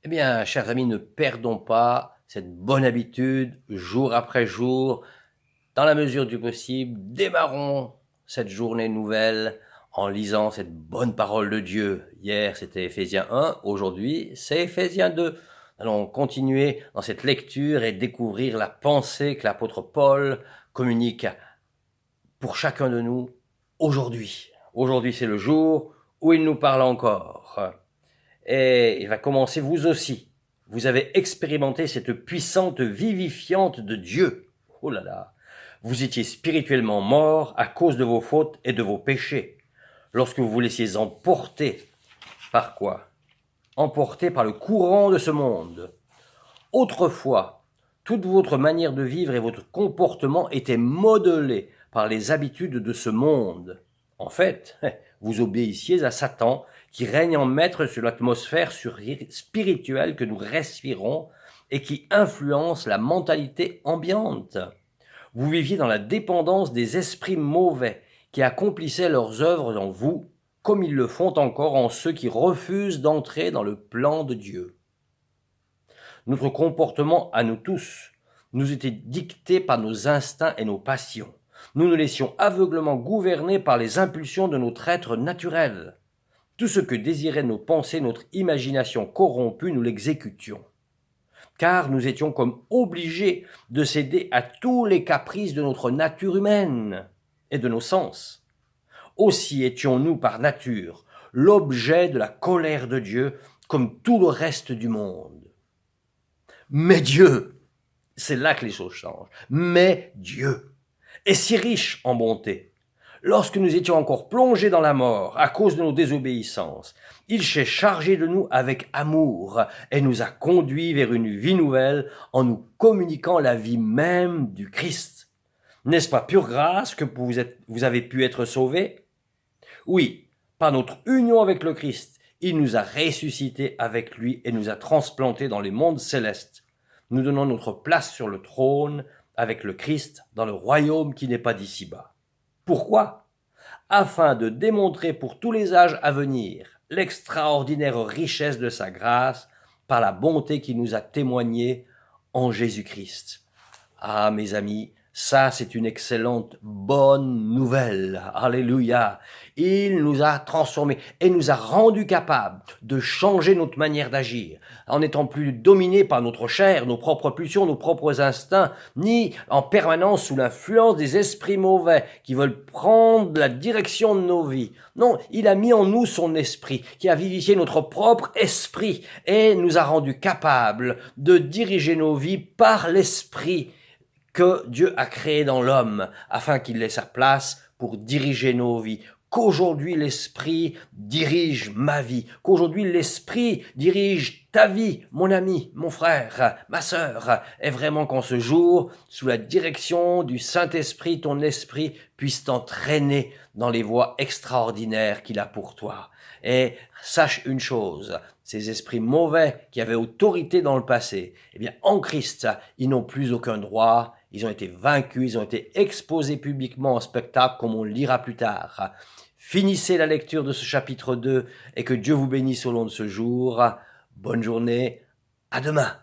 Eh bien, chers amis, ne perdons pas cette bonne habitude, jour après jour, dans la mesure du possible, démarrons cette journée nouvelle en lisant cette bonne parole de Dieu. Hier, c'était Éphésiens 1, aujourd'hui, c'est Éphésiens 2. Allons continuer dans cette lecture et découvrir la pensée que l'apôtre Paul communique pour chacun de nous aujourd'hui. Aujourd'hui, c'est le jour où il nous parle encore. Et il va commencer vous aussi. Vous avez expérimenté cette puissante vivifiante de Dieu. Oh là là. Vous étiez spirituellement morts à cause de vos fautes et de vos péchés. Lorsque vous vous laissiez emporter par quoi? Emporter par le courant de ce monde. Autrefois, toute votre manière de vivre et votre comportement étaient modelés par les habitudes de ce monde. En fait, vous obéissiez à Satan qui règne en maître sur l'atmosphère spirituelle que nous respirons et qui influence la mentalité ambiante. Vous viviez dans la dépendance des esprits mauvais qui accomplissaient leurs œuvres en vous, comme ils le font encore en ceux qui refusent d'entrer dans le plan de Dieu. Notre comportement à nous tous nous était dicté par nos instincts et nos passions. Nous nous laissions aveuglément gouverner par les impulsions de notre être naturel. Tout ce que désiraient nos pensées, notre imagination corrompue, nous l'exécutions. Car nous étions comme obligés de céder à tous les caprices de notre nature humaine et de nos sens. Aussi étions-nous par nature l'objet de la colère de Dieu comme tout le reste du monde. Mais Dieu, c'est là que les choses changent, mais Dieu est si riche en bonté. Lorsque nous étions encore plongés dans la mort à cause de nos désobéissances, il s'est chargé de nous avec amour et nous a conduits vers une vie nouvelle en nous communiquant la vie même du Christ. N'est-ce pas pure grâce que vous avez pu être sauvés? Oui, par notre union avec le Christ, il nous a ressuscités avec lui et nous a transplantés dans les mondes célestes. Nous donnons notre place sur le trône avec le Christ dans le royaume qui n'est pas d'ici-bas. Pourquoi? Afin de démontrer pour tous les âges à venir l'extraordinaire richesse de sa grâce par la bonté qui nous a témoigné en Jésus-Christ. Ah, mes amis, ça c'est une excellente bonne nouvelle. Alléluia. Il nous a transformés et nous a rendus capables de changer notre manière d'agir, en n'étant plus dominés par notre chair, nos propres pulsions, nos propres instincts, ni en permanence sous l'influence des esprits mauvais qui veulent prendre la direction de nos vies. Non, il a mis en nous son esprit, qui a vivifié notre propre esprit et nous a rendus capables de diriger nos vies par l'esprit que Dieu a créé dans l'homme, afin qu'il ait sa place pour diriger nos vies. Qu'aujourd'hui l'Esprit dirige ma vie, qu'aujourd'hui l'Esprit dirige ta vie, mon ami, mon frère, ma sœur, et vraiment qu'en ce jour, sous la direction du Saint-Esprit, ton esprit puisse t'entraîner dans les voies extraordinaires qu'il a pour toi. Et sache une chose, ces esprits mauvais qui avaient autorité dans le passé, eh bien, en Christ, ils n'ont plus aucun droit, ils ont été vaincus, ils ont été exposés publiquement en spectacle, comme on le lira plus tard. Finissez la lecture de ce chapitre 2 et que Dieu vous bénisse au long de ce jour. Bonne journée, à demain.